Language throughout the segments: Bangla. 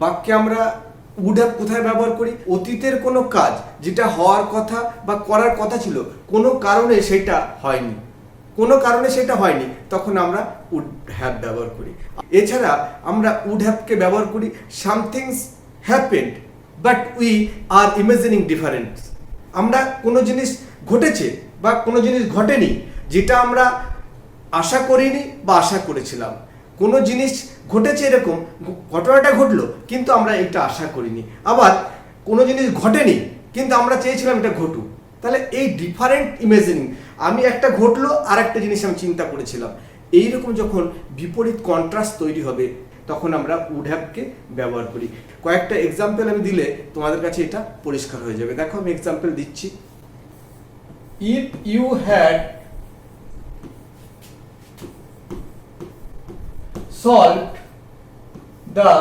বাক্যে আমরা উড হ্যাভ কোথায় ব্যবহার করি? অতীতের কোনো কাজ যেটা হওয়ার কথা বা করার কথা ছিল, কোনো কারণে সেটা হয়নি, তখন আমরা উড হ্যাভ ব্যবহার করি। এছাড়া আমরা উড হ্যাভকে ব্যবহার করি somethings happened but we are imagining different. আমরা কোনো জিনিস ঘটেছে বা কোনো জিনিস ঘটেনি যেটা আমরা আশা করিনি বা আশা করেছিলাম। কোনো জিনিস ঘটেছে, এরকম ঘটনাটা ঘটলো কিন্তু আমরা এটা আশা করিনি। আবার কোনো জিনিস ঘটেনি কিন্তু আমরা চেয়েছিলাম এটা ঘটুক। তাহলে এই ডিফারেন্ট ইমেজিনিং, আমি একটা ঘটলো আর একটা জিনিস আমি চিন্তা করেছিলাম, এইরকম যখন বিপরীত কন্ট্রাস্ট তৈরি হবে তখন আমরা উড হ্যাভকে ব্যবহার করি। কয়েকটা এক্সাম্পল আমি দিলে তোমাদের কাছে এটা পরিষ্কার হয়ে যাবে। দেখো আমি এক্সাম্পল দিচ্ছি। If you had solved the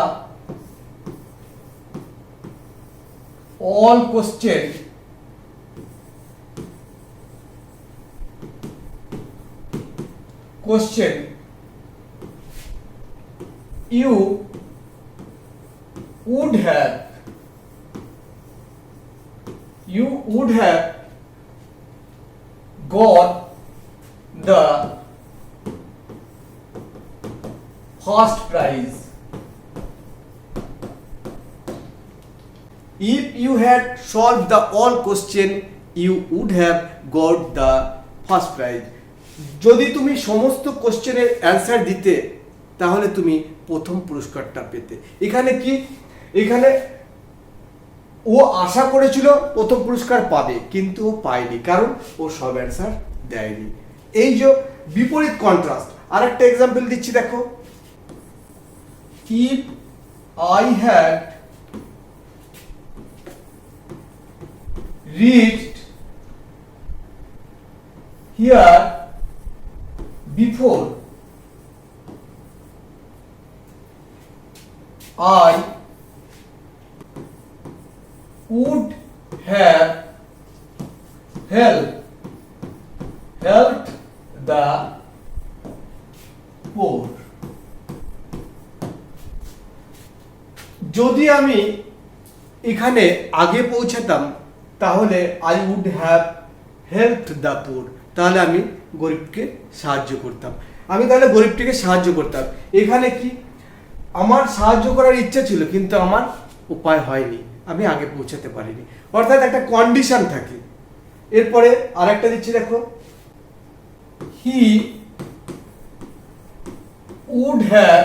all question you would have got the first prize. If you had solved the all question, you would have got the first prize. যদি তুমি সমস্ত কোশ্চেনের অ্যান্সার দিতে তাহলে তুমি প্রথম পুরস্কারটা পেতে। এখানে কি, এখানে ও আশা করেছিল প্রথম পুরস্কার পাবে কিন্তু ও পায়নি, কারণ ও সব অ্যান্সার দেয়নি। এই যে বিপরীত কন্ট্রাস্ট। আরেকটা এক্সাম্পল দিচ্ছি, দেখো। If I had reached here before, I would have helped the poor. যদি আমি এখানে আগে পৌঁছাতাম তাহলে I would have helped the poor, তাহলে আমি গরিবকে সাহায্য করতাম। এখানে কি, আমার সাহায্য করার ইচ্ছা ছিল কিন্তু আমার উপায় হয়নি, আমি আগে পৌঁছাতে পারিনি। অর্থাৎ একটা কন্ডিশন থাকে। এরপরে আরেকটা দিচ্ছি, দেখো। He would have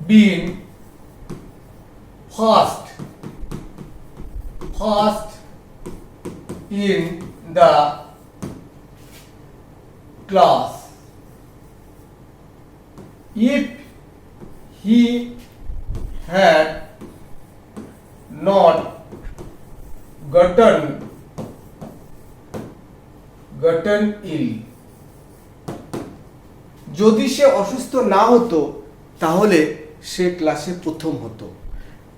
been first in the class if he had not gotten ill. যদি সে অসুস্থ না হতো তাহলে সে ক্লাসে প্রথম হতো।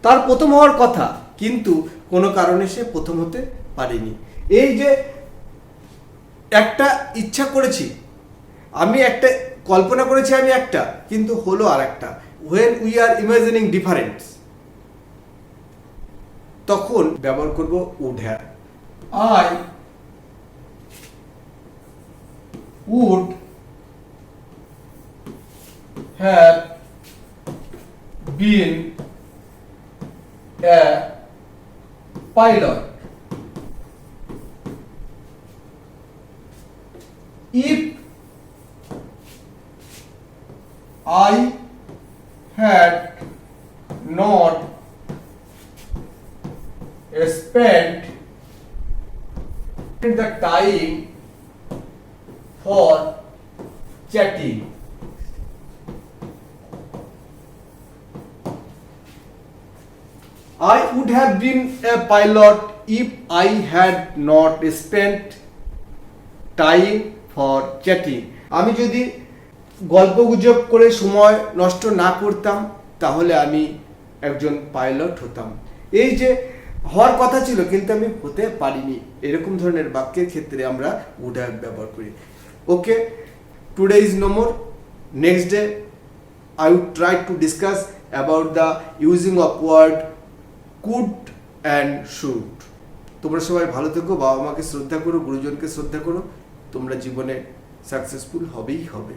তার প্রথম হওয়ার কথা কিন্তু কোনো কারণে সে প্রথম হতে পারেনি। এই যে একটা ইচ্ছা করেছি, আমি একটা কল্পনা করেছি, আমি একটা কিন্তু হলো আর একটা। when we are imagining difference তখন ব্যবহার করব would have. I would have been a pilot if I had not spent the time for chatting. I would have been a pilot if I had not spent time for chatting. আমি যদি গল্পগুজব করে সময় নষ্ট না করতাম তাহলে আমি একজন পাইলট হতাম। এই যে হওয়ার কথা ছিল কিন্তু আমি হতে পারিনি, এরকম ধরনের বাক্যের ক্ষেত্রে আমরা would have ব্যবহার করি। ওকে, today is no more. Next day I would try to discuss about the using of word could and should. তোমরা সবাই ভালো থেকো, বাবা মাকে শ্রদ্ধা করো, গুরুজনকে শ্রদ্ধা করো, তোমরা জীবনে সাকসেসফুল হবেই হবে।